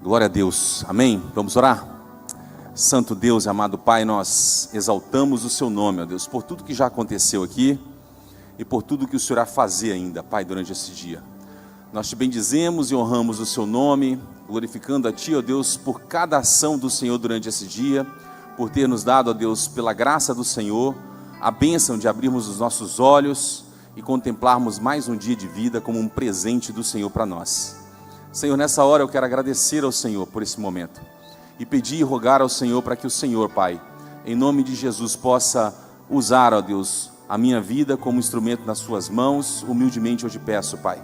Glória a Deus, amém? Vamos orar? Santo Deus e amado Pai, nós exaltamos o Seu nome, ó Deus, por tudo que já aconteceu aqui e por tudo que o Senhor irá fazer ainda, Pai, durante esse dia. Nós te bendizemos e honramos o Seu nome, glorificando a Ti, ó Deus, por cada ação do Senhor durante esse dia, por ter nos dado, ó Deus, pela graça do Senhor, a bênção de abrirmos os nossos olhos e contemplarmos mais um dia de vida como um presente do Senhor para nós. Senhor, nessa hora eu quero agradecer ao Senhor por esse momento e pedir e rogar ao Senhor para que o Senhor, Pai, em nome de Jesus, possa usar, ó Deus, a minha vida como instrumento nas Suas mãos. Humildemente eu te peço, Pai,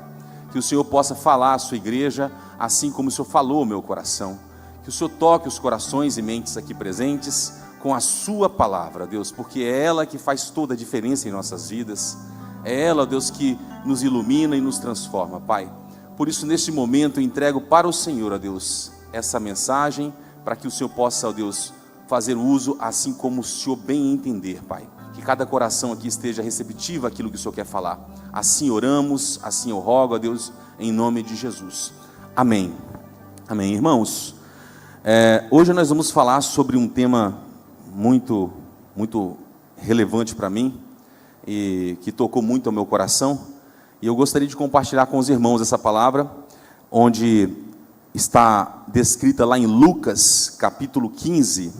que o Senhor possa falar à Sua igreja, assim como o Senhor falou ao meu coração, que o Senhor toque os corações e mentes aqui presentes com a Sua palavra, Deus, porque é ela que faz toda a diferença em nossas vidas, é ela, ó Deus, que nos ilumina e nos transforma, Pai. Por isso, neste momento, eu entrego para o Senhor, ó Deus, essa mensagem, para que o Senhor possa, ó Deus, fazer uso assim como o Senhor bem entender, Pai. Que cada coração aqui esteja receptivo àquilo que o Senhor quer falar. Assim oramos, assim eu rogo, ó Deus, em nome de Jesus. Amém. Amém, irmãos. Hoje nós vamos falar sobre um tema muito relevante para mim e que tocou muito ao meu coração. E eu gostaria de compartilhar com os irmãos essa palavra, onde está descrita lá em Lucas, capítulo 15,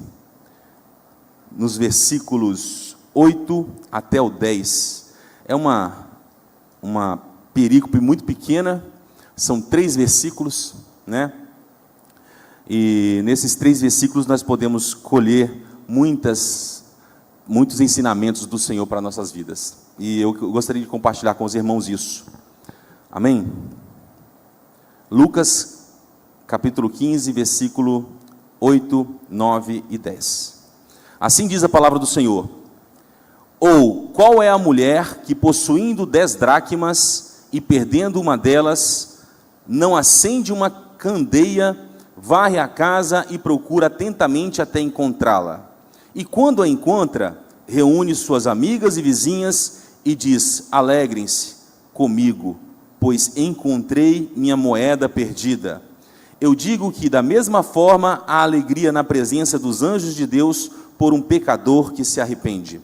nos versículos 8 até o 10. É uma perícope muito pequena, são 3 versículos, né? E nesses 3 versículos nós podemos colher muitos ensinamentos do Senhor para nossas vidas. E eu gostaria de compartilhar com os irmãos isso. Amém? Lucas, capítulo 15, versículo 8, 9 e 10. Assim diz a palavra do Senhor: Ou qual é a mulher que, possuindo 10 dracmas e perdendo uma delas, não acende uma candeia, varre a casa e procura atentamente até encontrá-la? E quando a encontra, reúne suas amigas e vizinhas e diz: alegrem-se comigo, pois encontrei minha moeda perdida. Eu digo que da mesma forma há alegria na presença dos anjos de Deus por um pecador que se arrepende.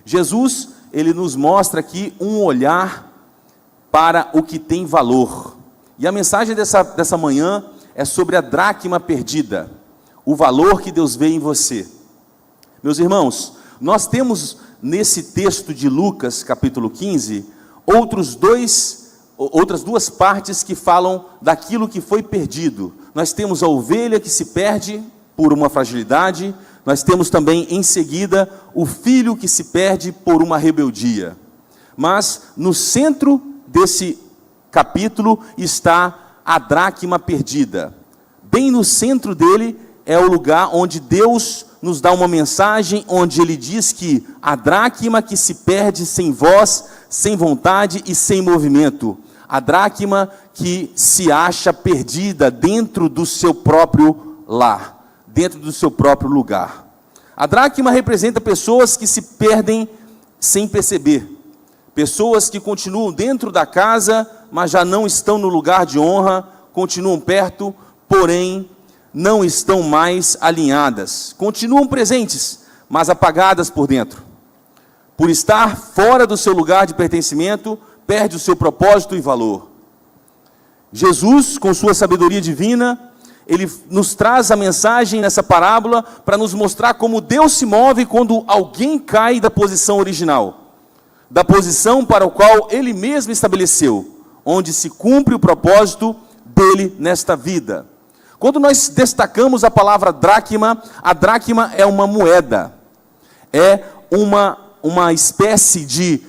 Jesus, ele nos mostra aqui um olhar para o que tem valor. E a mensagem dessa manhã é sobre a dracma perdida, o valor que Deus vê em você. Meus irmãos, nós temos nesse texto de Lucas, capítulo 15, outras 2 partes que falam daquilo que foi perdido. Nós temos a ovelha que se perde por uma fragilidade, nós temos também em seguida o filho que se perde por uma rebeldia. Mas no centro desse capítulo está a dracma perdida. Bem no centro dele é o lugar onde Deus nos dá uma mensagem, onde Ele diz que a dracma que se perde sem voz, sem vontade e sem movimento, a dracma que se acha perdida dentro do seu próprio lar, dentro do seu próprio lugar. A dracma representa pessoas que se perdem sem perceber, pessoas que continuam dentro da casa, mas já não estão no lugar de honra, continuam perto, porém não estão mais alinhadas, continuam presentes, mas apagadas por dentro. Por estar fora do seu lugar de pertencimento, perde o seu propósito e valor. Jesus, com sua sabedoria divina, Ele nos traz a mensagem nessa parábola para nos mostrar como Deus se move quando alguém cai da posição original, da posição para a qual Ele mesmo estabeleceu, onde se cumpre o propósito dele nesta vida. Quando nós destacamos a palavra dracma, a dracma é uma moeda, é uma espécie de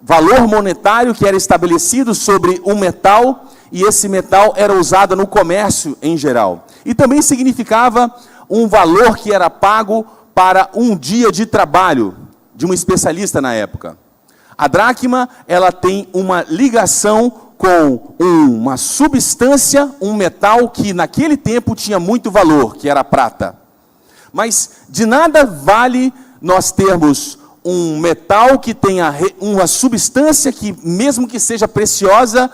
valor monetário que era estabelecido sobre um metal, e esse metal era usado no comércio em geral. E também significava um valor que era pago para um dia de trabalho de um especialista na época. A dracma, ela tem uma ligação com uma substância, um metal que naquele tempo tinha muito valor, que era a prata. Mas de nada vale nós termos um metal que tenha uma substância que, mesmo que seja preciosa,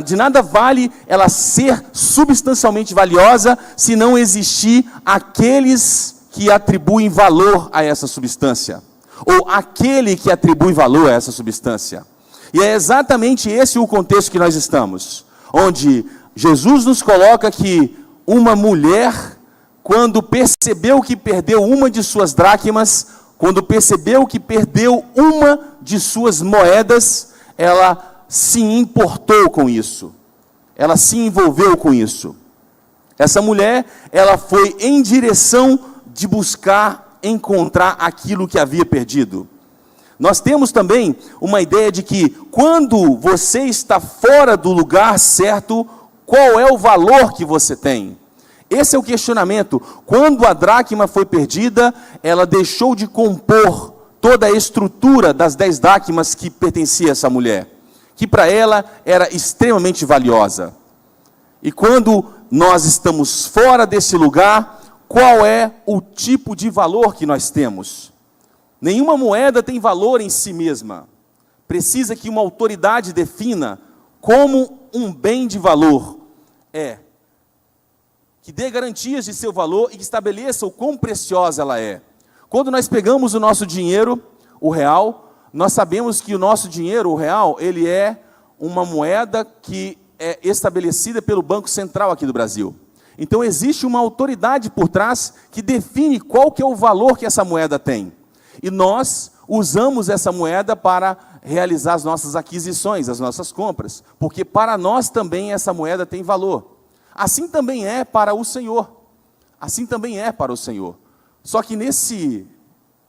de nada vale ela ser substancialmente valiosa se não existir aqueles que atribuem valor a essa substância, ou aquele que atribui valor a essa substância. E é exatamente esse o contexto que nós estamos, onde Jesus nos coloca que uma mulher, quando percebeu que perdeu uma de suas dracmas, quando percebeu que perdeu uma de suas moedas, ela se importou com isso, ela se envolveu com isso. Essa mulher, ela foi em direção de buscar encontrar aquilo que havia perdido. Nós temos também uma ideia de que quando você está fora do lugar certo, qual é o valor que você tem? Esse é o questionamento. Quando a dracma foi perdida, ela deixou de compor toda a estrutura das 10 dracmas que pertencia a essa mulher, que para ela era extremamente valiosa. E quando nós estamos fora desse lugar, qual é o tipo de valor que nós temos? Nenhuma moeda tem valor em si mesma. Precisa que uma autoridade defina como um bem de valor é, que dê garantias de seu valor e que estabeleça o quão preciosa ela é. Quando nós pegamos o nosso dinheiro, o real, nós sabemos que o nosso dinheiro, o real, ele é uma moeda que é estabelecida pelo Banco Central aqui do Brasil. Então existe uma autoridade por trás que define qual que é o valor que essa moeda tem. E nós usamos essa moeda para realizar as nossas aquisições, as nossas compras, porque para nós também essa moeda tem valor. Assim também é para o Senhor. Assim também é para o Senhor. Só que nesse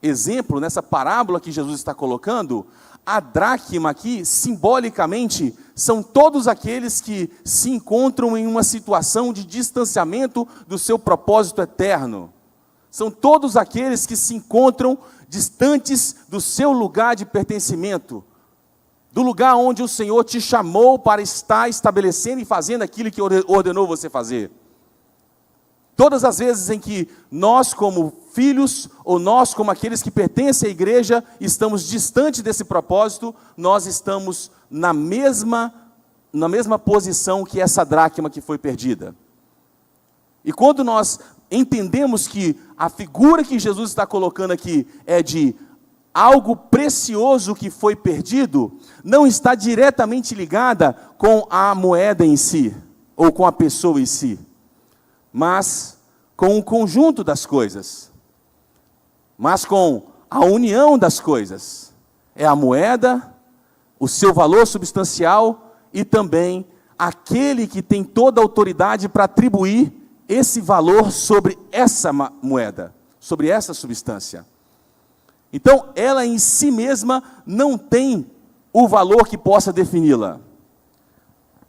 exemplo, nessa parábola que Jesus está colocando, a dracma aqui, simbolicamente, são todos aqueles que se encontram em uma situação de distanciamento do seu propósito eterno. São todos aqueles que se encontram distantes do seu lugar de pertencimento, do lugar onde o Senhor te chamou para estar estabelecendo e fazendo aquilo que ordenou você fazer. Todas as vezes em que nós, como filhos, ou nós, como aqueles que pertencem à igreja, estamos distantes desse propósito, nós estamos na mesma posição que essa dracma que foi perdida. E quando nós entendemos que a figura que Jesus está colocando aqui é de algo precioso que foi perdido, não está diretamente ligada com a moeda em si, ou com a pessoa em si, mas com o conjunto das coisas, mas com a união das coisas. É a moeda, o seu valor substancial e também aquele que tem toda a autoridade para atribuir esse valor sobre essa moeda, sobre essa substância. Então, ela em si mesma não tem o valor que possa defini-la.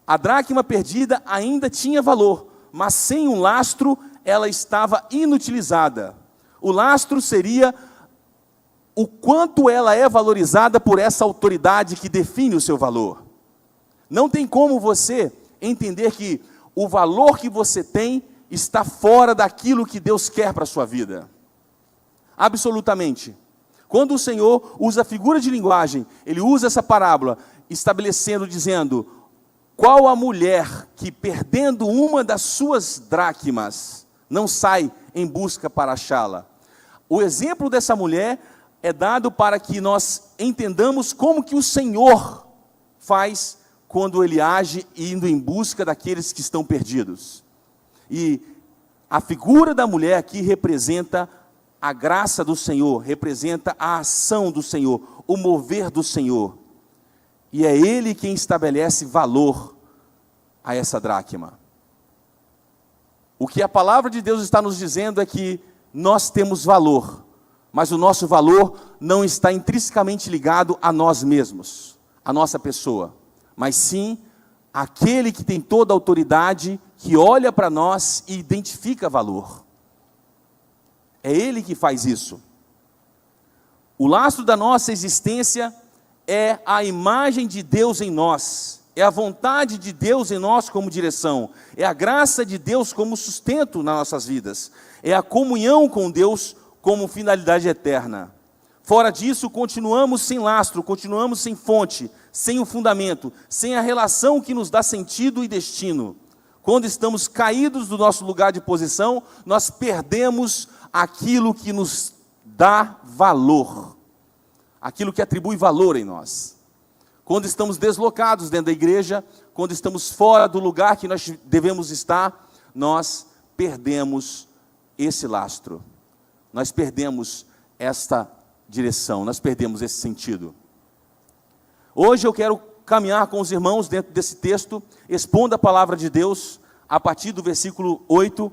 A dracma perdida ainda tinha valor, mas sem um lastro ela estava inutilizada. O lastro seria o quanto ela é valorizada por essa autoridade que define o seu valor. Não tem como você entender que o valor que você tem está fora daquilo que Deus quer para a sua vida. Absolutamente. Quando o Senhor usa a figura de linguagem, Ele usa essa parábola, estabelecendo, dizendo, qual a mulher que perdendo uma das suas dracmas, não sai em busca para achá-la? O exemplo dessa mulher é dado para que nós entendamos como que o Senhor faz quando Ele age indo em busca daqueles que estão perdidos. E a figura da mulher aqui representa a graça do Senhor, representa a ação do Senhor, o mover do Senhor. E é Ele quem estabelece valor a essa dracma. O que a palavra de Deus está nos dizendo é que nós temos valor, mas o nosso valor não está intrinsecamente ligado a nós mesmos, a nossa pessoa, mas sim aquele que tem toda a autoridade, que olha para nós e identifica valor. É Ele que faz isso. O lastro da nossa existência é a imagem de Deus em nós, é a vontade de Deus em nós como direção, é a graça de Deus como sustento nas nossas vidas, é a comunhão com Deus como finalidade eterna. Fora disso, continuamos sem lastro, continuamos sem fonte, sem o fundamento, sem a relação que nos dá sentido e destino, quando estamos caídos do nosso lugar de posição, nós perdemos aquilo que nos dá valor, aquilo que atribui valor em nós. Quando estamos deslocados dentro da igreja, quando estamos fora do lugar que nós devemos estar, nós perdemos esse lastro, nós perdemos esta direção, nós perdemos esse sentido. Hoje eu quero caminhar com os irmãos dentro desse texto, expondo a palavra de Deus, a partir do versículo 8,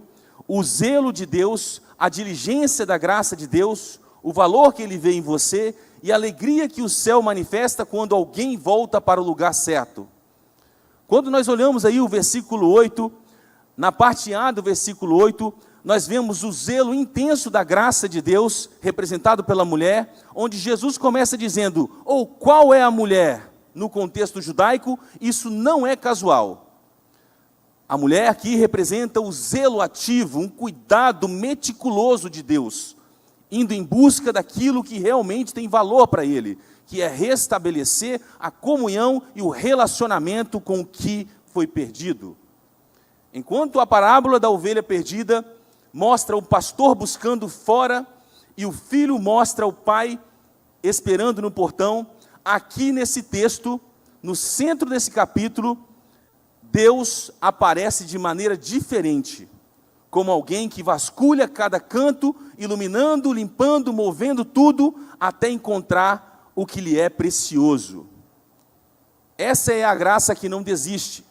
o zelo de Deus, a diligência da graça de Deus, o valor que Ele vê em você e a alegria que o céu manifesta quando alguém volta para o lugar certo. Quando nós olhamos aí o versículo 8, na parte A do versículo 8, nós vemos o zelo intenso da graça de Deus, representado pela mulher, onde Jesus começa dizendo, ou qual é a mulher? No contexto judaico, isso não é casual. A mulher aqui representa o zelo ativo, um cuidado meticuloso de Deus, indo em busca daquilo que realmente tem valor para Ele, que é restabelecer a comunhão e o relacionamento com o que foi perdido. Enquanto a parábola da ovelha perdida mostra o pastor buscando fora e o filho mostra o pai esperando no portão, aqui nesse texto, no centro desse capítulo, Deus aparece de maneira diferente, como alguém que vasculha cada canto, iluminando, limpando, movendo tudo, até encontrar o que lhe é precioso. Essa é a graça que não desiste,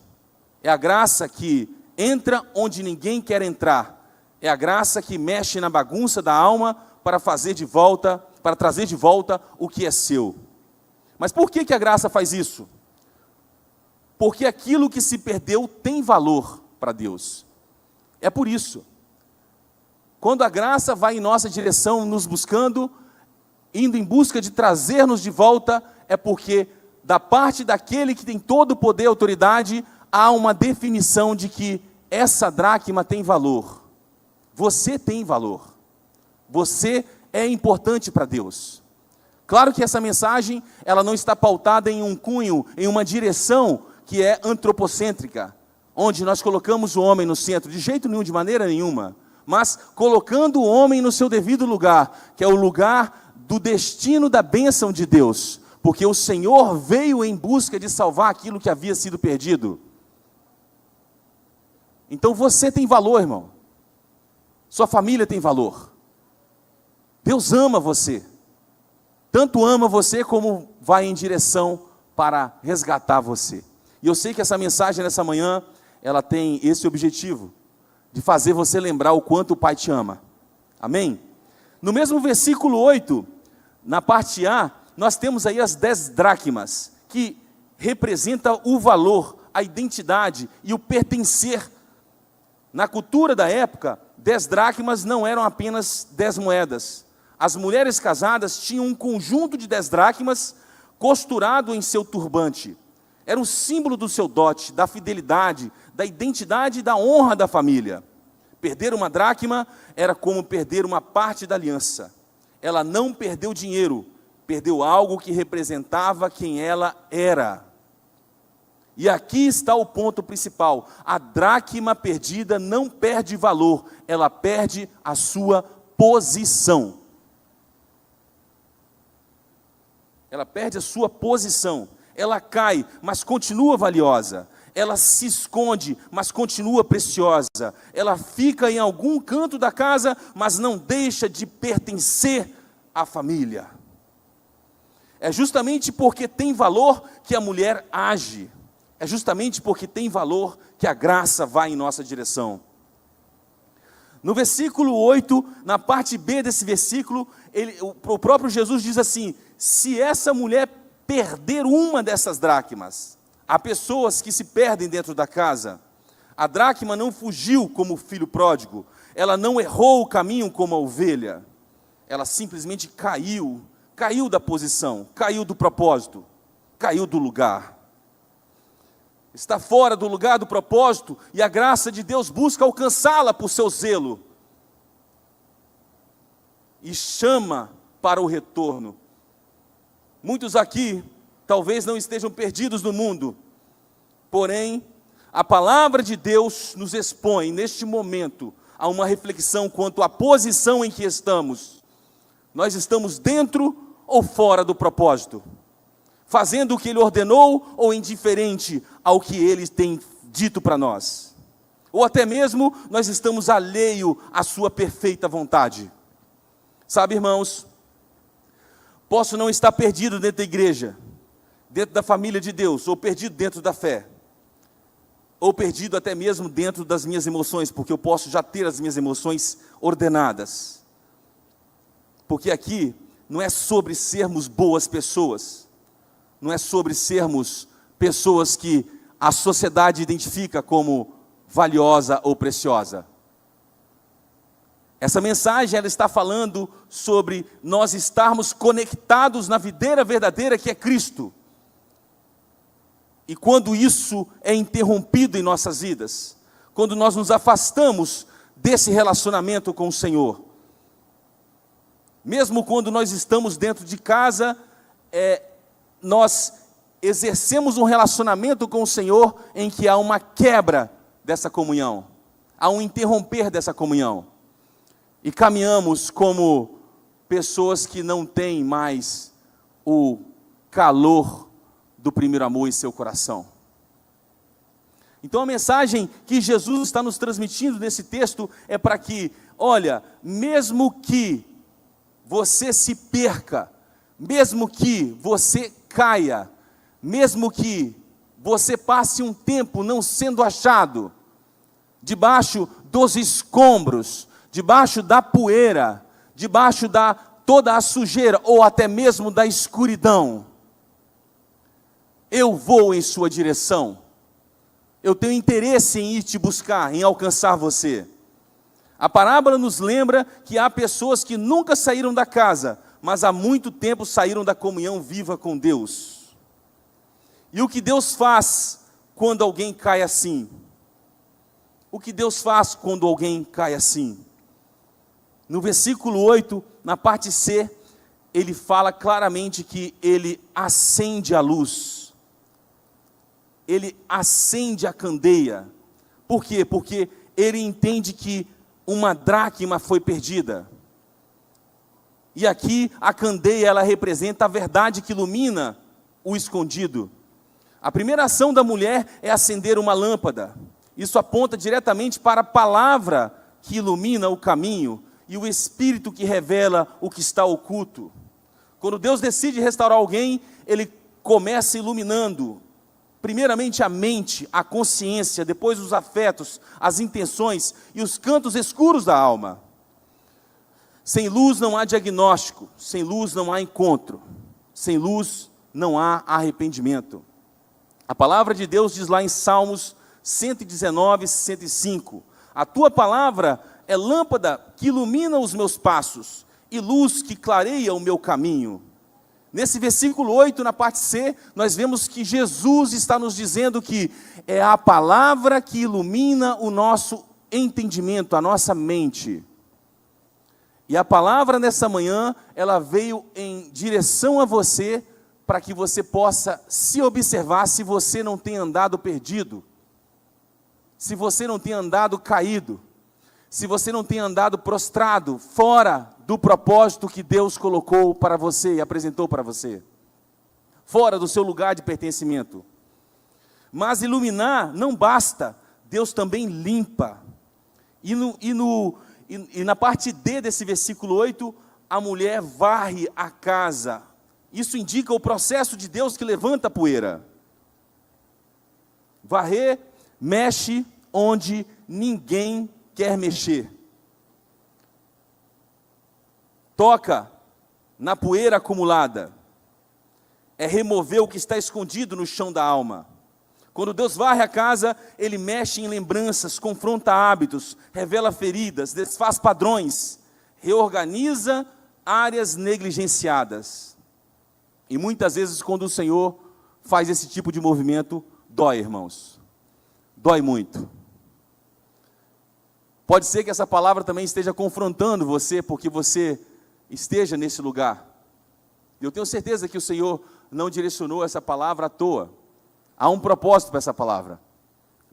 é a graça que entra onde ninguém quer entrar, é a graça que mexe na bagunça da alma para trazer de volta o que é seu. Mas por que a graça faz isso? Porque aquilo que se perdeu tem valor para Deus. É por isso. Quando a graça vai em nossa direção, nos buscando, indo em busca de trazer-nos de volta, é porque da parte daquele que tem todo o poder e autoridade, há uma definição de que essa dracma tem valor. Você tem valor. Você é importante para Deus. Claro que essa mensagem, ela não está pautada em um cunho, em uma direção que é antropocêntrica, onde nós colocamos o homem no centro, de jeito nenhum, de maneira nenhuma, mas colocando o homem no seu devido lugar, que é o lugar do destino da bênção de Deus, porque o Senhor veio em busca de salvar aquilo que havia sido perdido. Então você tem valor, irmão. Sua família tem valor. Deus ama você. Tanto ama você como vai em direção para resgatar você. E eu sei que essa mensagem nessa manhã, ela tem esse objetivo, de fazer você lembrar o quanto o Pai te ama. Amém? No mesmo versículo 8, na parte A, nós temos aí as 10 dracmas, que representa o valor, a identidade e o pertencer. Na cultura da época, 10 dracmas não eram apenas 10 moedas. As mulheres casadas tinham um conjunto de 10 dracmas costurado em seu turbante. Era um símbolo do seu dote, da fidelidade, da identidade e da honra da família. Perder uma dracma era como perder uma parte da aliança. Ela não perdeu dinheiro, perdeu algo que representava quem ela era. E aqui está o ponto principal. A dracma perdida não perde valor, ela perde a sua posição. Ela perde a sua posição. Ela cai, mas continua valiosa. Ela se esconde, mas continua preciosa. Ela fica em algum canto da casa, mas não deixa de pertencer à família. É justamente porque tem valor que a mulher age. É justamente porque tem valor que a graça vai em nossa direção. No versículo 8, na parte B desse versículo, o próprio Jesus diz assim: se essa mulher perder uma dessas dracmas, há pessoas que se perdem dentro da casa. A dracma não fugiu como o filho pródigo, ela não errou o caminho como a ovelha, ela simplesmente caiu da posição, caiu do propósito, caiu do lugar. Está fora do lugar do propósito e a graça de Deus busca alcançá-la por seu zelo e chama para o retorno. Muitos aqui talvez não estejam perdidos no mundo, porém, a palavra de Deus nos expõe, neste momento, a uma reflexão quanto à posição em que estamos. Nós estamos dentro ou fora do propósito? Fazendo o que Ele ordenou ou indiferente ao que Ele tem dito para nós? Ou até mesmo nós estamos alheio à sua perfeita vontade? Sabe, irmãos, posso não estar perdido dentro da igreja, dentro da família de Deus, ou perdido dentro da fé, ou perdido até mesmo dentro das minhas emoções, porque eu posso já ter as minhas emoções ordenadas. Porque aqui não é sobre sermos boas pessoas, não é sobre sermos pessoas que a sociedade identifica como valiosa ou preciosa. Essa mensagem, ela está falando sobre nós estarmos conectados na videira verdadeira que é Cristo. E quando isso é interrompido em nossas vidas, quando nós nos afastamos desse relacionamento com o Senhor, mesmo quando nós estamos dentro de casa, nós exercemos um relacionamento com o Senhor em que há uma quebra dessa comunhão, há um interromper dessa comunhão, e caminhamos como pessoas que não têm mais o calor do primeiro amor em seu coração. Então a mensagem que Jesus está nos transmitindo nesse texto é para que, olha, mesmo que você se perca, mesmo que você caia, mesmo que você passe um tempo não sendo achado, debaixo dos escombros, debaixo da poeira, debaixo da toda a sujeira, ou até mesmo da escuridão, eu vou em sua direção, eu tenho interesse em ir te buscar, em alcançar você. A parábola nos lembra que há pessoas que nunca saíram da casa, mas há muito tempo saíram da comunhão viva com Deus. E o que Deus faz quando alguém cai assim? O que Deus faz quando alguém cai assim? No versículo 8, na parte C, ele fala claramente que ele acende a luz. Ele acende a candeia. Por quê? Porque ele entende que uma dracma foi perdida. E aqui a candeia, ela representa a verdade que ilumina o escondido. A primeira ação da mulher é acender uma lâmpada. Isso aponta diretamente para a palavra que ilumina o caminho e o Espírito que revela o que está oculto. Quando Deus decide restaurar alguém, Ele começa iluminando primeiramente a mente, a consciência, depois os afetos, as intenções e os cantos escuros da alma. Sem luz não há diagnóstico, sem luz não há encontro, sem luz não há arrependimento. A palavra de Deus diz lá em Salmos 119, 105, a tua palavra é lâmpada que ilumina os meus passos e luz que clareia o meu caminho. Nesse versículo 8, na parte C, nós vemos que Jesus está nos dizendo que é a palavra que ilumina o nosso entendimento, a nossa mente. E a palavra nessa manhã, ela veio em direção a você, para que você possa se observar se você não tem andado perdido, se você não tem andado caído, se você não tem andado prostrado, fora do propósito que Deus colocou para você e apresentou para você, fora do seu lugar de pertencimento. Mas iluminar não basta, Deus também limpa. E na parte D desse versículo 8, a mulher varre a casa. Isso indica o processo de Deus que levanta a poeira. Varrer, mexe onde ninguém quer mexer. Toca na poeira acumulada. É remover o que está escondido no chão da alma. Quando Deus varre a casa, Ele mexe em lembranças, confronta hábitos, revela feridas, desfaz padrões, reorganiza áreas negligenciadas. E muitas vezes quando o Senhor faz esse tipo de movimento, dói, irmãos. Dói muito. Pode ser que essa palavra também esteja confrontando você, porque você esteja nesse lugar. Eu tenho certeza que o Senhor não direcionou essa palavra à toa. Há um propósito para essa palavra,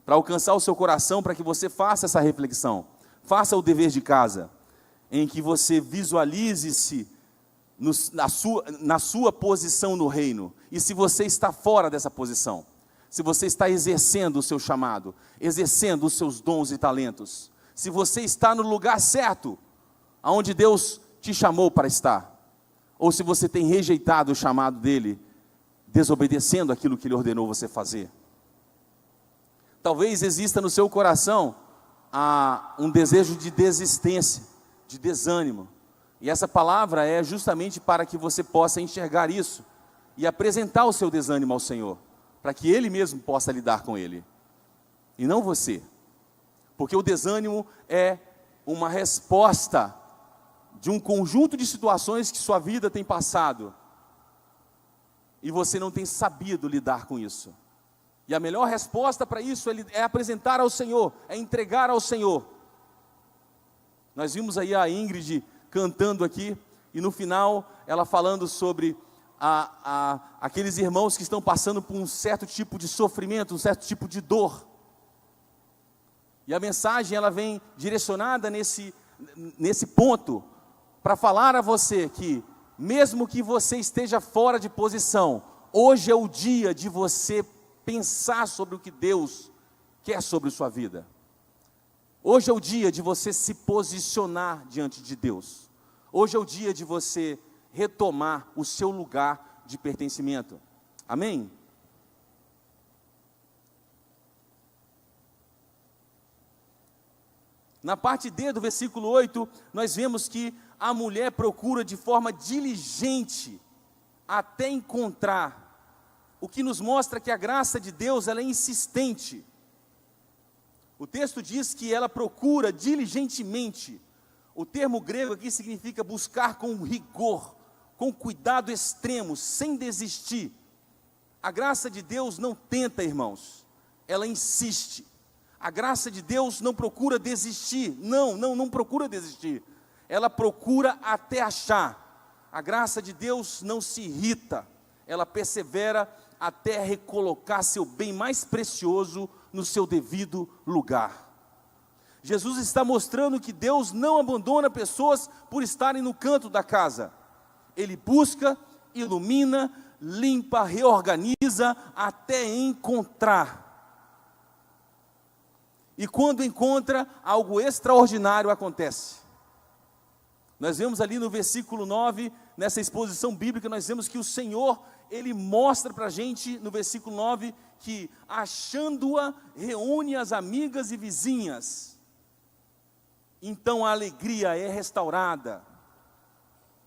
para alcançar o seu coração, para que você faça essa reflexão, faça o dever de casa, em que você visualize-se na sua posição no reino, e se você está fora dessa posição, se você está exercendo o seu chamado, exercendo os seus dons e talentos, se você está no lugar certo, aonde Deus te chamou para estar, ou se você tem rejeitado o chamado dele, desobedecendo aquilo que ele ordenou você fazer. Talvez exista no seu coração um desejo de desistência, de desânimo, e essa palavra é justamente para que você possa enxergar isso, e apresentar o seu desânimo ao Senhor, para que Ele mesmo possa lidar com ele, e não você, porque o desânimo é uma resposta de um conjunto de situações que sua vida tem passado, e você não tem sabido lidar com isso, e a melhor resposta para isso é apresentar ao Senhor, é entregar ao Senhor. Nós vimos aí a Ingrid cantando aqui, e no final ela falando sobre aqueles irmãos que estão passando por um certo tipo de sofrimento, um certo tipo de dor, e a mensagem ela vem direcionada nesse ponto, para falar a você que, mesmo que você esteja fora de posição, hoje é o dia de você pensar sobre o que Deus quer sobre sua vida. Hoje é o dia de você se posicionar diante de Deus. Hoje é o dia de você retomar o seu lugar de pertencimento. Amém? Na parte D do versículo 8, nós vemos que a mulher procura de forma diligente até encontrar, o que nos mostra que a graça de Deus ela é insistente. O texto diz que ela procura diligentemente. O termo grego aqui significa buscar com rigor, com cuidado extremo, sem desistir. A graça de Deus não tenta, irmãos, ela insiste. A graça de Deus não procura desistir, não procura desistir. Ela procura até achar. A graça de Deus não se irrita, ela persevera até recolocar seu bem mais precioso no seu devido lugar. Jesus está mostrando que Deus não abandona pessoas por estarem no canto da casa. Ele busca, ilumina, limpa, reorganiza até encontrar. E quando encontra, algo extraordinário acontece. Nós vemos ali no versículo 9, nessa exposição bíblica, nós vemos que o Senhor, Ele mostra para a gente, no versículo 9, que achando-a, reúne as amigas e vizinhas. Então a alegria é restaurada.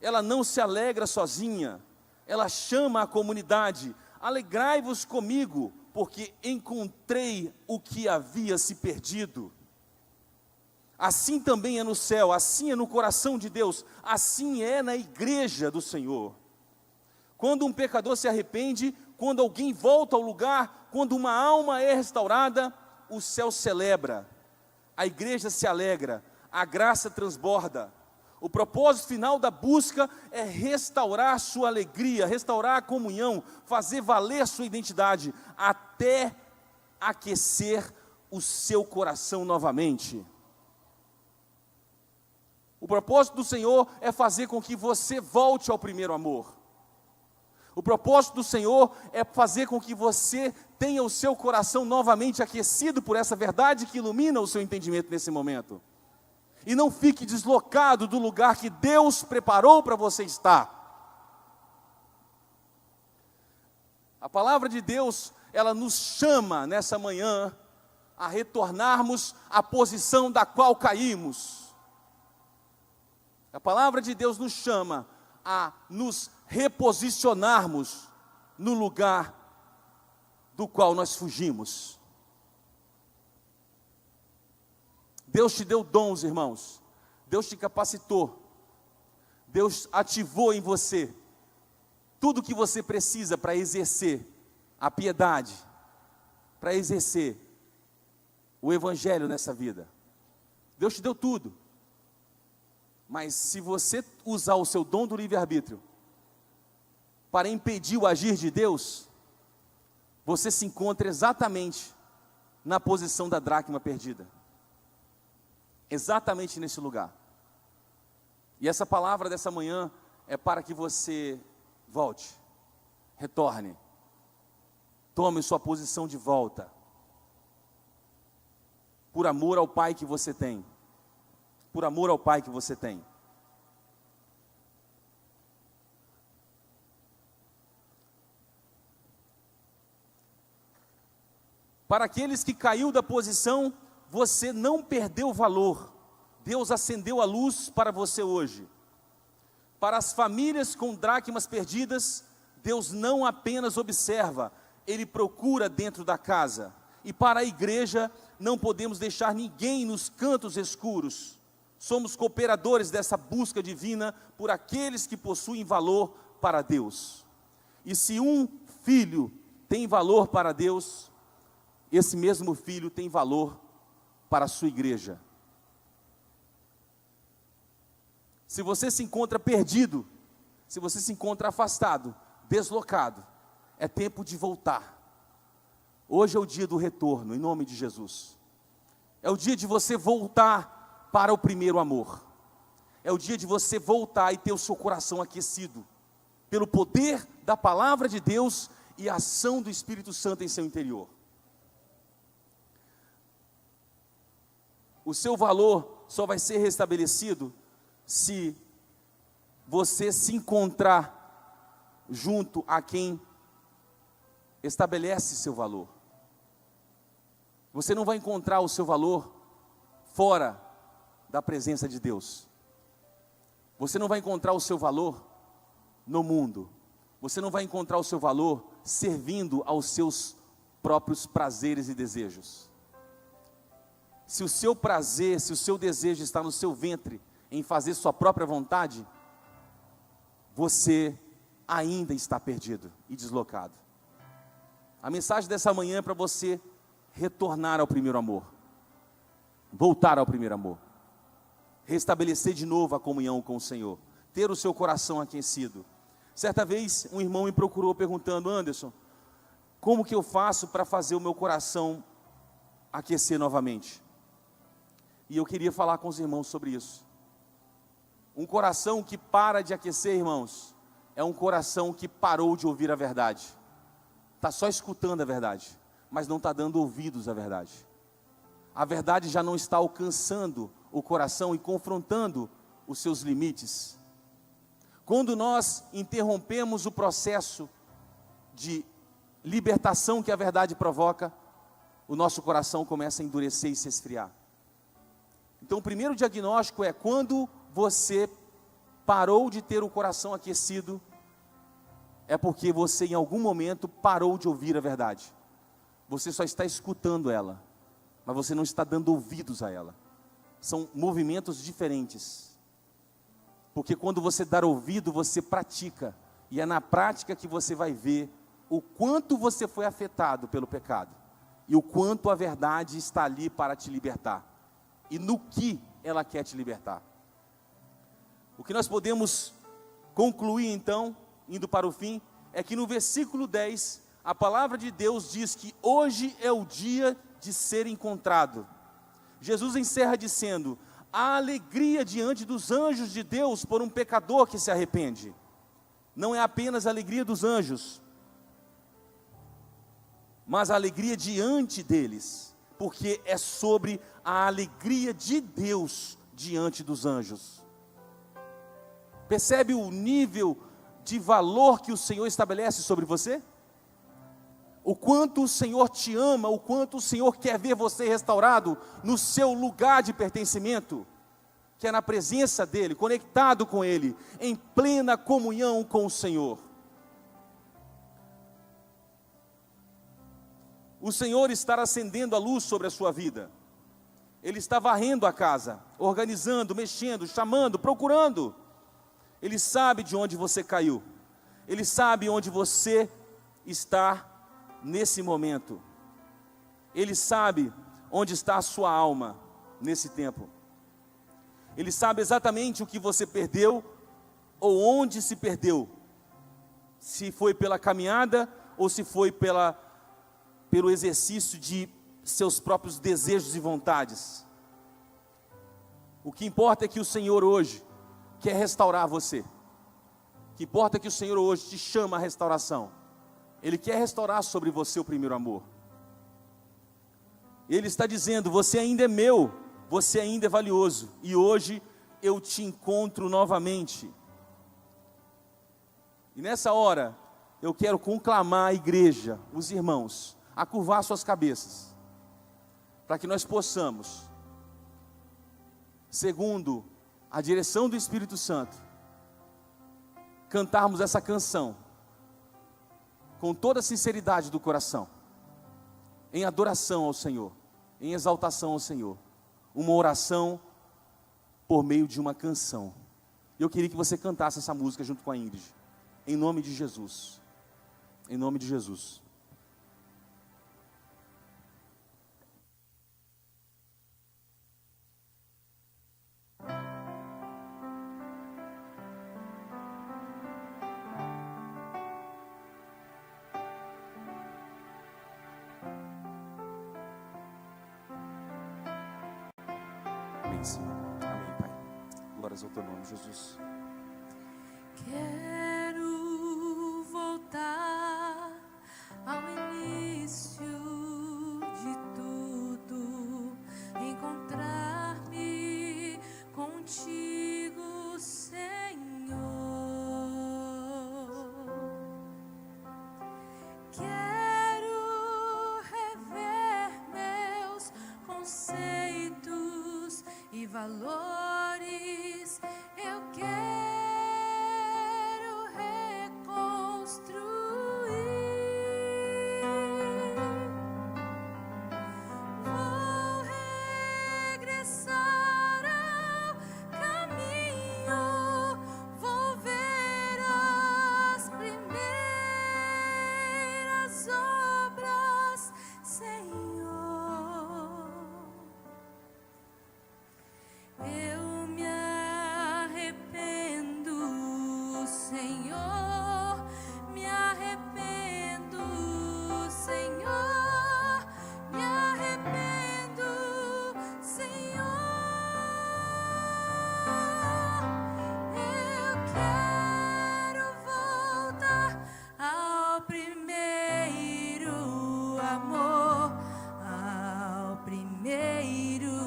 Ela não se alegra sozinha, ela chama a comunidade: alegrai-vos comigo, porque encontrei o que havia se perdido. Assim também é no céu, assim é no coração de Deus, assim é na igreja do Senhor. Quando um pecador se arrepende, quando alguém volta ao lugar, quando uma alma é restaurada, o céu celebra, a igreja se alegra, a graça transborda. O propósito final da busca é restaurar sua alegria, restaurar a comunhão, fazer valer sua identidade, até aquecer o seu coração novamente. O propósito do Senhor é fazer com que você volte ao primeiro amor. O propósito do Senhor é fazer com que você tenha o seu coração novamente aquecido por essa verdade que ilumina o seu entendimento nesse momento. E não fique deslocado do lugar que Deus preparou para você estar. A palavra de Deus, ela nos chama nessa manhã a retornarmos à posição da qual caímos. A palavra de Deus nos chama a nos reposicionarmos no lugar do qual nós fugimos. Deus te deu dons, irmãos. Deus te capacitou. Deus ativou em você tudo o que você precisa para exercer a piedade, para exercer o evangelho nessa vida. Deus te deu tudo. Mas se você usar o seu dom do livre-arbítrio, para impedir o agir de Deus, você se encontra exatamente na posição da dracma perdida. Exatamente nesse lugar. E essa palavra dessa manhã é para que você volte, retorne, tome sua posição de volta, por amor ao Pai que você tem, por amor ao Pai que você tem. Para aqueles que caiu da posição, você não perdeu valor. Deus acendeu a luz para você hoje. Para as famílias com dracmas perdidas, Deus não apenas observa, Ele procura dentro da casa. E para a igreja, não podemos deixar ninguém nos cantos escuros. Somos cooperadores dessa busca divina por aqueles que possuem valor para Deus. E se um filho tem valor para Deus, esse mesmo filho tem valor para a sua igreja. Se você se encontra perdido, se você se encontra afastado, deslocado, é tempo de voltar. Hoje é o dia do retorno, em nome de Jesus. É o dia de você voltar para o primeiro amor. É o dia de você voltar e ter o seu coração aquecido pelo poder da palavra de Deus e a ação do Espírito Santo em seu interior. O seu valor só vai ser restabelecido se você se encontrar junto a quem estabelece seu valor. Você não vai encontrar o seu valor fora da presença de Deus. Você não vai encontrar o seu valor no mundo. Você não vai encontrar o seu valor servindo aos seus próprios prazeres e desejos. Se o seu prazer, se o seu desejo está no seu ventre, em fazer sua própria vontade, você ainda está perdido e deslocado. A mensagem dessa manhã é para você retornar ao primeiro amor, voltar ao primeiro amor, restabelecer de novo a comunhão com o Senhor, ter o seu coração aquecido. Certa vez um irmão me procurou perguntando: Anderson, como que eu faço para fazer o meu coração aquecer novamente? E eu queria falar com os irmãos sobre isso. Um coração que para de aquecer, irmãos, é um coração que parou de ouvir a verdade. Está só escutando a verdade, mas não está dando ouvidos à verdade. A verdade já não está alcançando o coração e confrontando os seus limites. Quando nós interrompemos o processo de libertação que a verdade provoca, o nosso coração começa a endurecer e se esfriar. Então o primeiro diagnóstico é quando você parou de ter o coração aquecido, é porque você em algum momento parou de ouvir a verdade. Você só está escutando ela, mas você não está dando ouvidos a ela. São movimentos diferentes. Porque quando você dá ouvido, você pratica. E é na prática que você vai ver o quanto você foi afetado pelo pecado. E o quanto a verdade está ali para te libertar. E no que ela quer te libertar. O que nós podemos concluir então, indo para o fim, é que no versículo 10, a palavra de Deus diz que hoje é o dia de ser encontrado. Jesus encerra dizendo: a alegria diante dos anjos de Deus por um pecador que se arrepende. Não é apenas a alegria dos anjos, mas a alegria diante deles, porque é sobre a alegria de Deus diante dos anjos. Percebe o nível de valor que o Senhor estabelece sobre você? O quanto o Senhor te ama, o quanto o Senhor quer ver você restaurado no seu lugar de pertencimento, que é na presença dEle, conectado com Ele, em plena comunhão com o Senhor. O Senhor está acendendo a luz sobre a sua vida. Ele está varrendo a casa, organizando, mexendo, chamando, procurando. Ele sabe de onde você caiu. Ele sabe onde você está nesse momento. Ele sabe onde está a sua alma nesse tempo. Ele sabe exatamente o que você perdeu ou onde se perdeu. se foi pela caminhada ou se foi pelo exercício de seus próprios desejos e vontades. O que importa é que o Senhor hoje quer restaurar você. O que importa é que o Senhor hoje te chama à restauração. Ele quer restaurar sobre você o primeiro amor. Ele está dizendo: você ainda é meu, você ainda é valioso, e hoje eu te encontro novamente. E nessa hora, eu quero conclamar a igreja, os irmãos, a curvar suas cabeças, para que nós possamos, segundo a direção do Espírito Santo, cantarmos essa canção com toda a sinceridade do coração, em adoração ao Senhor, em exaltação ao Senhor, uma oração por meio de uma canção. Eu queria que você cantasse essa música junto com a Ingrid, em nome de Jesus, em nome de Jesus. Amém, Senhor. Amém, Pai. Glórias ao teu nome, Jesus. Quero voltar ao início de tudo, encontrar-me contigo, Senhor. Quero rever meus conceitos e valores. Eu quero reconstruir. Vou regressar ao caminho. Vou ver as primeiras obras, Senhor. Eu me arrependo, Senhor, me arrependo, Senhor, me arrependo, Senhor. Eu quero voltar ao primeiro amor, ao primeiro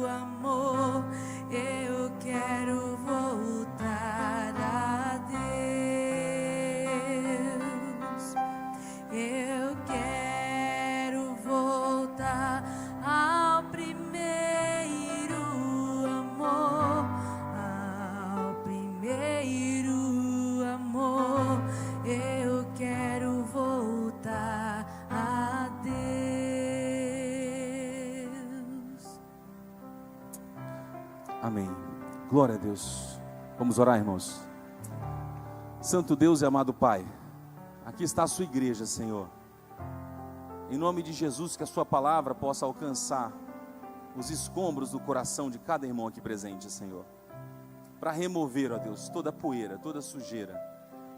amor. Eu quero voltar a Deus. Eu quero voltar ao primeiro amor, ao primeiro amor. Eu quero voltar a Deus. Amém. Glória a Deus. Vamos orar, irmãos. Santo Deus e amado Pai, aqui está a sua igreja, Senhor. Em nome de Jesus, que a sua palavra possa alcançar os escombros do coração de cada irmão aqui presente, Senhor, para remover, ó Deus, toda a poeira, toda a sujeira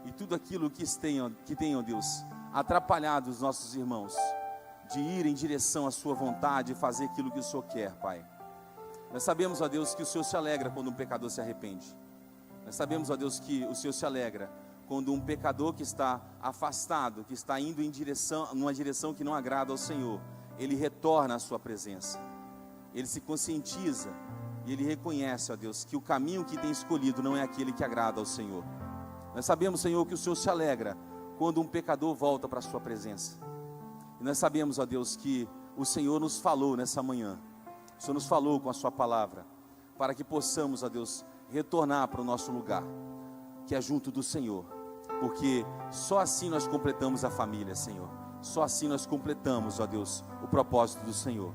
e tudo aquilo que tem, ó Deus, atrapalhado os nossos irmãos de ir em direção à sua vontade e fazer aquilo que o Senhor quer, Pai. Nós sabemos, ó Deus, que o Senhor se alegra quando um pecador se arrepende. Nós sabemos, ó Deus, que o Senhor se alegra quando um pecador que está afastado, que está indo numa direção que não agrada ao Senhor, ele retorna à sua presença. Ele se conscientiza e ele reconhece, ó Deus, que o caminho que tem escolhido não é aquele que agrada ao Senhor. Nós sabemos, Senhor, que o Senhor se alegra quando um pecador volta para a sua presença. E nós sabemos, ó Deus, que o Senhor nos falou nessa manhã. O Senhor nos falou com a sua palavra, para que possamos, ó Deus, retornar para o nosso lugar, que é junto do Senhor, porque só assim nós completamos a família, Senhor. Só assim nós completamos, ó Deus, o propósito do Senhor.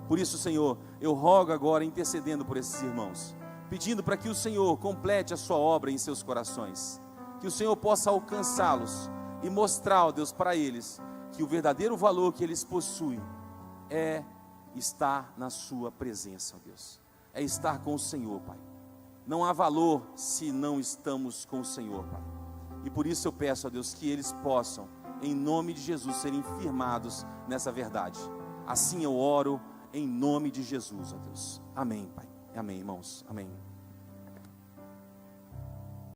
Por isso, Senhor, eu rogo agora, intercedendo por esses irmãos, pedindo para que o Senhor complete a sua obra em seus corações, que o Senhor possa alcançá-los e mostrar, ó Deus, para eles, que o verdadeiro valor que eles possuem é estar na sua presença, ó Deus, é estar com o Senhor, Pai. Não há valor se não estamos com o Senhor, Pai. E por isso eu peço a Deus que eles possam, em nome de Jesus, serem firmados nessa verdade. Assim eu oro em nome de Jesus, ó Deus. Amém, Pai. Amém, irmãos. Amém.